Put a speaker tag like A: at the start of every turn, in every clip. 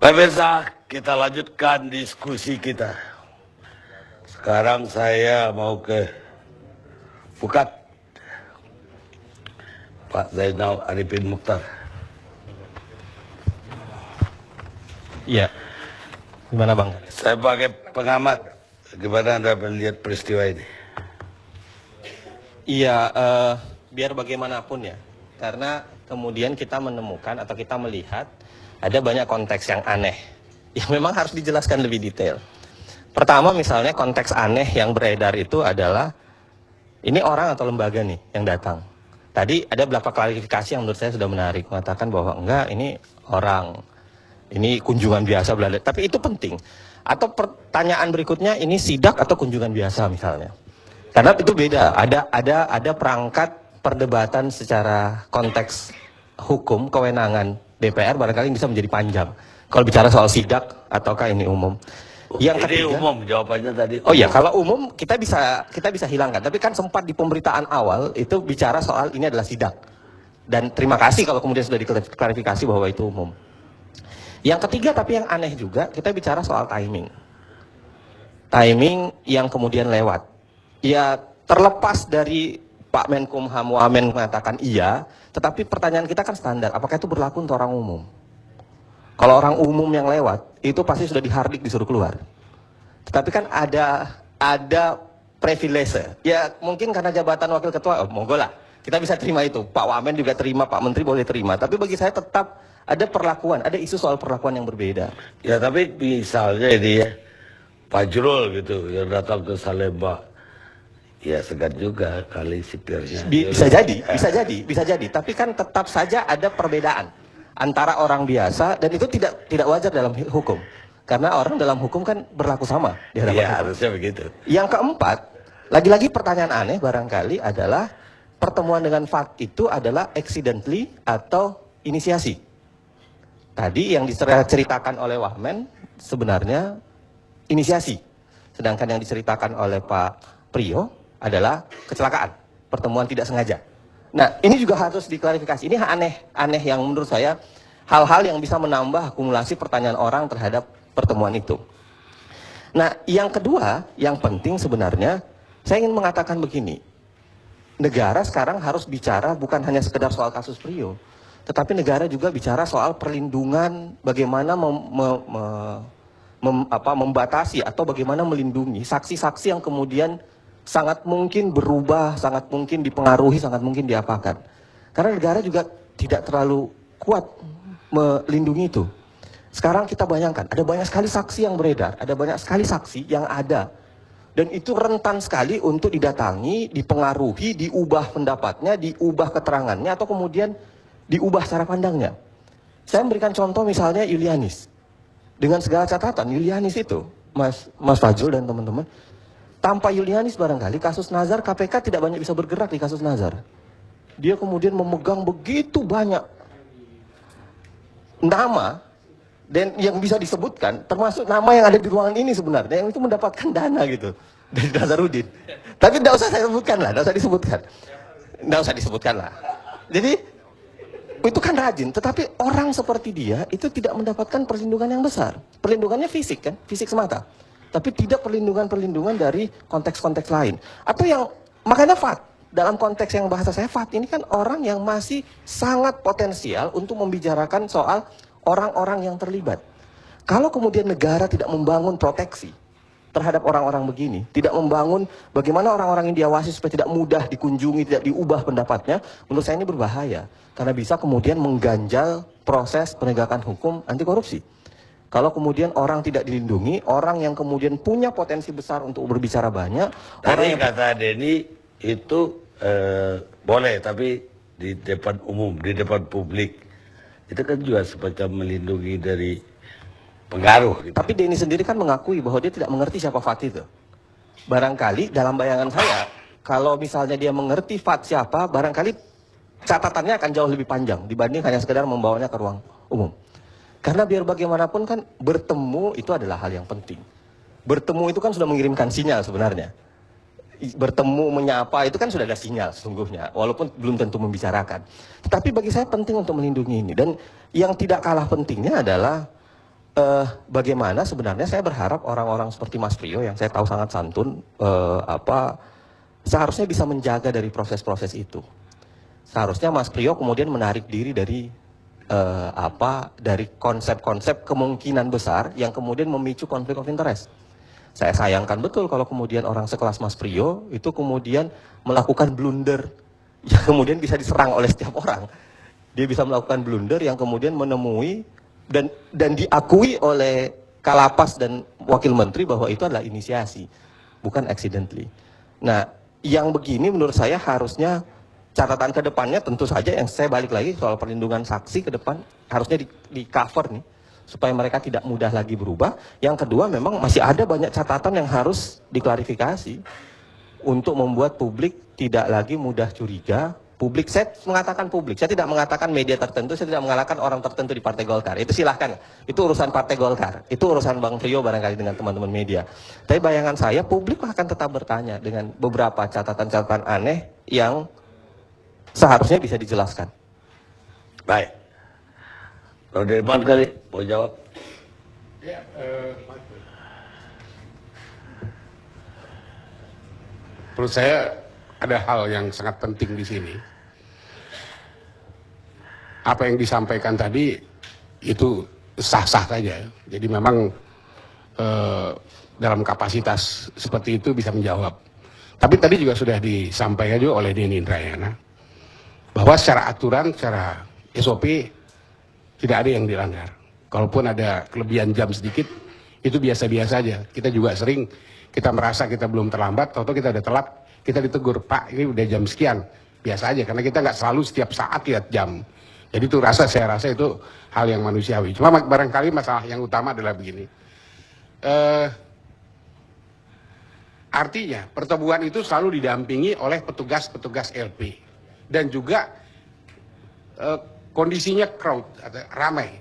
A: Pemirsa, kita lanjutkan diskusi kita. Sekarang saya mau ke Pukat, Pak Zainal Arifin Mokhtar.
B: Iya, gimana Bang?
A: Saya sebagai pengamat, gimana Anda melihat peristiwa ini?
B: Iya, biar bagaimanapun ya, karena kemudian kita menemukan atau kita melihat ada banyak konteks yang aneh yang memang harus dijelaskan lebih detail. Pertama misalnya konteks aneh yang beredar itu adalah ini orang atau lembaga nih yang datang. Tadi ada beberapa klarifikasi yang menurut saya sudah menarik, mengatakan bahwa enggak, ini orang, ini kunjungan biasa, bla bla. Tapi itu penting. Atau pertanyaan berikutnya, ini sidak atau kunjungan biasa misalnya. Karena itu beda. Ada perangkat perdebatan secara konteks hukum kewenangan DPR barangkali bisa menjadi panjang. Kalau bicara soal sidak ataukah ini umum. Yang
A: Ini
B: ketiga,
A: umum jawabannya tadi.
B: oh iya, kalau umum kita bisa hilangkan. Tapi kan sempat di pemberitaan awal itu bicara soal ini adalah sidak. Dan terima kasih kalau kemudian sudah diklarifikasi bahwa itu umum. Yang ketiga tapi yang aneh juga, kita bicara soal timing. Timing yang kemudian lewat. Ya terlepas dari Pak Menkumham Wamen mengatakan iya, tetapi pertanyaan kita kan standar, apakah itu berlaku untuk orang umum? Kalau orang umum yang lewat, itu pasti sudah dihardik disuruh keluar. Tetapi kan ada privilege. Ya mungkin karena jabatan wakil ketua, monggo lah. Kita bisa terima itu. Pak Wamen juga terima, Pak Menteri boleh terima. Tapi bagi saya tetap ada perlakuan, ada isu soal perlakuan yang berbeda.
A: Ya tapi misalnya ini ya, Pak Jrul gitu yang datang ke Salemba, ya segan juga kali sipirnya.
B: Bisa jadi. Tapi kan tetap saja ada perbedaan antara orang biasa dan itu tidak wajar dalam hukum. Karena orang dalam hukum kan berlaku sama di hadapan
A: Ya
B: hukum.
A: harusnya begitu.
B: Yang keempat, lagi-lagi pertanyaan aneh barangkali adalah pertemuan dengan Fat itu adalah accidentally atau inisiasi. Tadi yang diceritakan oleh Wamen sebenarnya inisiasi. Sedangkan yang diceritakan oleh Pak Priyo adalah kecelakaan, pertemuan tidak sengaja. Nah, ini juga harus diklarifikasi. Ini aneh yang menurut saya hal-hal yang bisa menambah akumulasi pertanyaan orang terhadap pertemuan itu. Nah, yang kedua, yang penting sebenarnya, saya ingin mengatakan begini. Negara sekarang harus bicara bukan hanya sekedar soal kasus Priyo, tetapi negara juga bicara soal perlindungan, bagaimana membatasi atau bagaimana melindungi saksi-saksi yang kemudian sangat mungkin berubah, sangat mungkin dipengaruhi, sangat mungkin diapakan. Karena negara juga tidak terlalu kuat melindungi itu. Sekarang kita bayangkan, ada banyak sekali saksi yang beredar, ada banyak sekali saksi yang ada. Dan itu rentan sekali untuk didatangi, dipengaruhi, diubah pendapatnya, diubah keterangannya, atau kemudian diubah cara pandangnya. Saya memberikan contoh misalnya Yulianis. Dengan segala catatan, Yulianis itu, Mas Fajrul dan teman-teman, tanpa Yulianis barangkali kasus Nazar KPK tidak banyak bisa bergerak di kasus Nazar. Dia kemudian memegang begitu banyak nama dan yang bisa disebutkan termasuk nama yang ada di ruangan ini sebenarnya yang itu mendapatkan dana gitu dari Nazarudin. Tapi tidak usah saya sebutkan lah, tidak usah disebutkan lah. Jadi itu kan rajin, tetapi orang seperti dia itu tidak mendapatkan perlindungan yang besar. Perlindungannya fisik kan, fisik semata. Tapi tidak perlindungan dari konteks-konteks lain. Atau yang, makanya Fat, dalam konteks yang bahasa saya Fat, ini kan orang yang masih sangat potensial untuk membicarakan soal orang-orang yang terlibat. Kalau kemudian negara tidak membangun proteksi terhadap orang-orang begini, tidak membangun bagaimana orang-orang yang diawasi supaya tidak mudah dikunjungi, tidak diubah pendapatnya, menurut saya ini berbahaya. Karena bisa kemudian mengganjal proses penegakan hukum anti korupsi. Kalau kemudian orang tidak dilindungi, orang yang kemudian punya potensi besar untuk berbicara banyak.
A: Tadi kata Denny itu boleh, tapi di depan umum, di depan publik. Itu kan juga semacam melindungi dari pengaruh. Gitu.
B: Tapi Denny sendiri kan mengakui bahwa dia tidak mengerti siapa Fat itu. Barangkali dalam bayangan saya, kalau misalnya dia mengerti Fat siapa, barangkali catatannya akan jauh lebih panjang dibanding hanya sekedar membawanya ke ruang umum. Karena biar bagaimanapun kan bertemu itu adalah hal yang penting. Bertemu itu kan sudah mengirimkan sinyal sebenarnya. Bertemu, menyapa itu kan sudah ada sinyal sesungguhnya. Walaupun belum tentu membicarakan. Tetapi bagi saya penting untuk melindungi ini. Dan yang tidak kalah pentingnya adalah bagaimana sebenarnya saya berharap orang-orang seperti Mas Prio yang saya tahu sangat santun, seharusnya bisa menjaga dari proses-proses itu. Seharusnya Mas Prio kemudian menarik diri dari dari konsep-konsep kemungkinan besar yang kemudian memicu konflik of interest. Saya sayangkan betul kalau kemudian orang sekelas Mas Prio itu kemudian melakukan blunder yang kemudian bisa diserang oleh setiap orang. Dia bisa melakukan blunder yang kemudian menemui dan diakui oleh Kalapas dan Wakil Menteri bahwa itu adalah inisiasi, bukan accidentally. Nah, yang begini menurut saya harusnya catatan ke depannya tentu saja yang saya balik lagi soal perlindungan saksi ke depan harusnya di cover nih supaya mereka tidak mudah lagi berubah. Yang kedua memang masih ada banyak catatan yang harus diklarifikasi untuk membuat publik tidak lagi mudah curiga. Publik, saya mengatakan publik, saya tidak mengatakan media tertentu, saya tidak mengatakan orang tertentu di Partai Golkar. Itu silahkan, itu urusan Partai Golkar, itu urusan Bang Prio barangkali dengan teman-teman media. Tapi bayangan saya, publik akan tetap bertanya dengan beberapa catatan-catatan aneh yang seharusnya bisa dijelaskan.
A: Baik. Kalau dari depan kali, mau jawab?
C: Ya, menurut saya ada hal yang sangat penting di sini. Apa yang disampaikan tadi itu sah-sah saja. Jadi memang dalam kapasitas seperti itu bisa menjawab. Tapi tadi juga sudah disampaikan juga oleh Denny Indrayana bahwa secara aturan, secara SOP tidak ada yang dilanggar. Kalaupun ada kelebihan jam sedikit, itu biasa-biasa aja. Kita juga sering, kita merasa kita belum terlambat, atau kita udah telat, kita ditegur, Pak ini udah jam sekian. Biasa aja, karena kita nggak selalu setiap saat lihat jam. Jadi itu saya rasa itu hal yang manusiawi. Cuma barangkali masalah yang utama adalah begini. Artinya pertemuan itu selalu didampingi oleh petugas-petugas LP. Dan juga kondisinya crowd, atau ramai.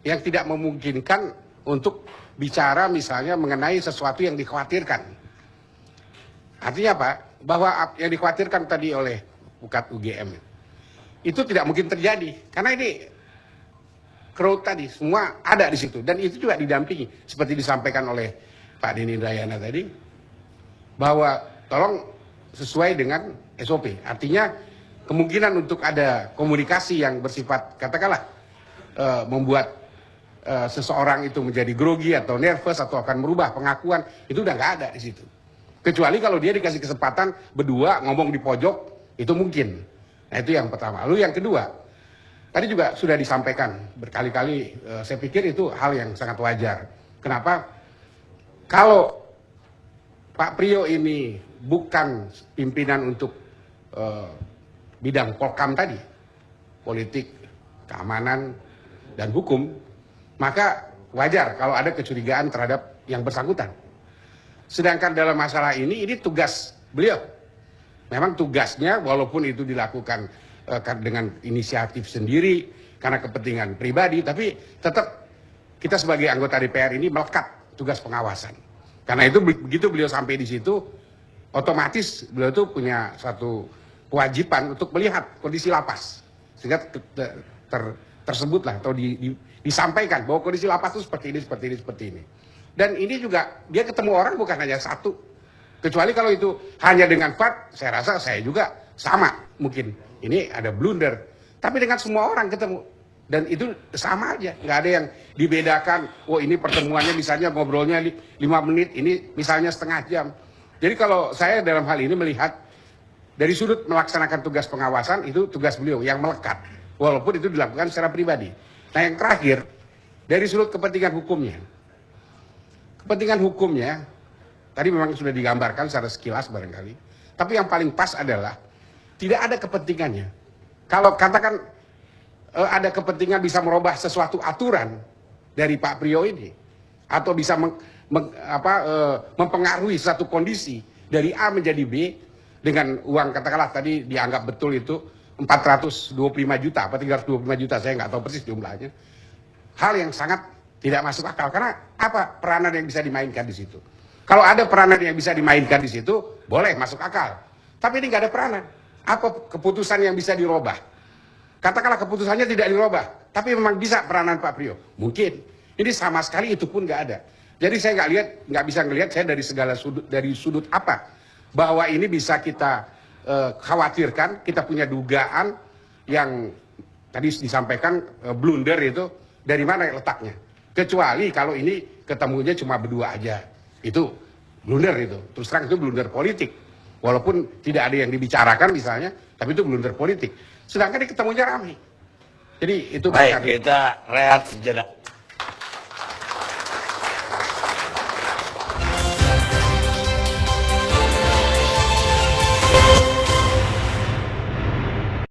C: Yang tidak memungkinkan untuk bicara misalnya mengenai sesuatu yang dikhawatirkan. Artinya apa? Bahwa yang dikhawatirkan tadi oleh Bukat UGM itu tidak mungkin terjadi. Karena ini crowd tadi, semua ada di situ. Dan itu juga didampingi. Seperti disampaikan oleh Pak Denny Indrayana tadi. Bahwa tolong sesuai dengan SOP. Artinya kemungkinan untuk ada komunikasi yang bersifat katakanlah membuat seseorang itu menjadi grogi atau nervous atau akan merubah pengakuan itu udah nggak ada di situ. Kecuali kalau dia dikasih kesempatan berdua ngomong di pojok itu mungkin. Nah itu yang pertama. Lalu yang kedua, tadi juga sudah disampaikan berkali-kali. Saya pikir itu hal yang sangat wajar. Kenapa? Kalau Pak Prio ini bukan pimpinan untuk bidang Polkam tadi, politik, keamanan, dan hukum, maka wajar kalau ada kecurigaan terhadap yang bersangkutan. Sedangkan dalam masalah ini tugas beliau. Memang tugasnya walaupun itu dilakukan dengan inisiatif sendiri, karena kepentingan pribadi, tapi tetap kita sebagai anggota DPR ini melekat tugas pengawasan. Karena itu begitu beliau sampai di situ, otomatis beliau itu punya satu kewajiban untuk melihat kondisi lapas. Sehingga tersebutlah atau disampaikan bahwa kondisi lapas itu seperti ini, seperti ini, seperti ini. Dan ini juga dia ketemu orang bukan hanya satu. Kecuali kalau itu hanya dengan Pak, saya rasa saya juga sama mungkin. Ini ada blunder. Tapi dengan semua orang ketemu. Dan itu sama aja. Nggak ada yang dibedakan. Oh ini pertemuannya misalnya ngobrolnya 5 menit, ini misalnya setengah jam. Jadi kalau saya dalam hal ini melihat dari sudut melaksanakan tugas pengawasan, itu tugas beliau yang melekat. Walaupun itu dilakukan secara pribadi. Nah yang terakhir, dari sudut kepentingan hukumnya. Kepentingan hukumnya, tadi memang sudah digambarkan secara sekilas barangkali. Tapi yang paling pas adalah tidak ada kepentingannya. Kalau katakan ada kepentingan bisa merubah sesuatu aturan dari Pak Prio ini, atau bisa mempengaruhi satu kondisi dari A menjadi B dengan uang katakanlah tadi dianggap betul itu 425 juta, apa 325 juta, saya nggak tahu persis jumlahnya. Hal yang sangat tidak masuk akal. Karena apa peranan yang bisa dimainkan di situ? Kalau ada peranan yang bisa dimainkan di situ, boleh masuk akal. Tapi ini nggak ada peranan. Apa keputusan yang bisa dirubah? Katakanlah keputusannya tidak dirubah, tapi memang bisa peranan Pak Prio. Mungkin. Ini sama sekali itu pun nggak ada. Jadi saya nggak bisa ngelihat saya dari segala sudut, dari sudut apa bahwa ini bisa kita khawatirkan, kita punya dugaan yang tadi disampaikan blunder itu dari mana letaknya. Kecuali kalau ini ketemunya cuma berdua aja, itu blunder itu. Terus terang itu blunder politik. Walaupun tidak ada yang dibicarakan misalnya, tapi itu blunder politik. Sedangkan ini ketemunya ramai. Jadi itu
A: baik, kita rehat sejenak.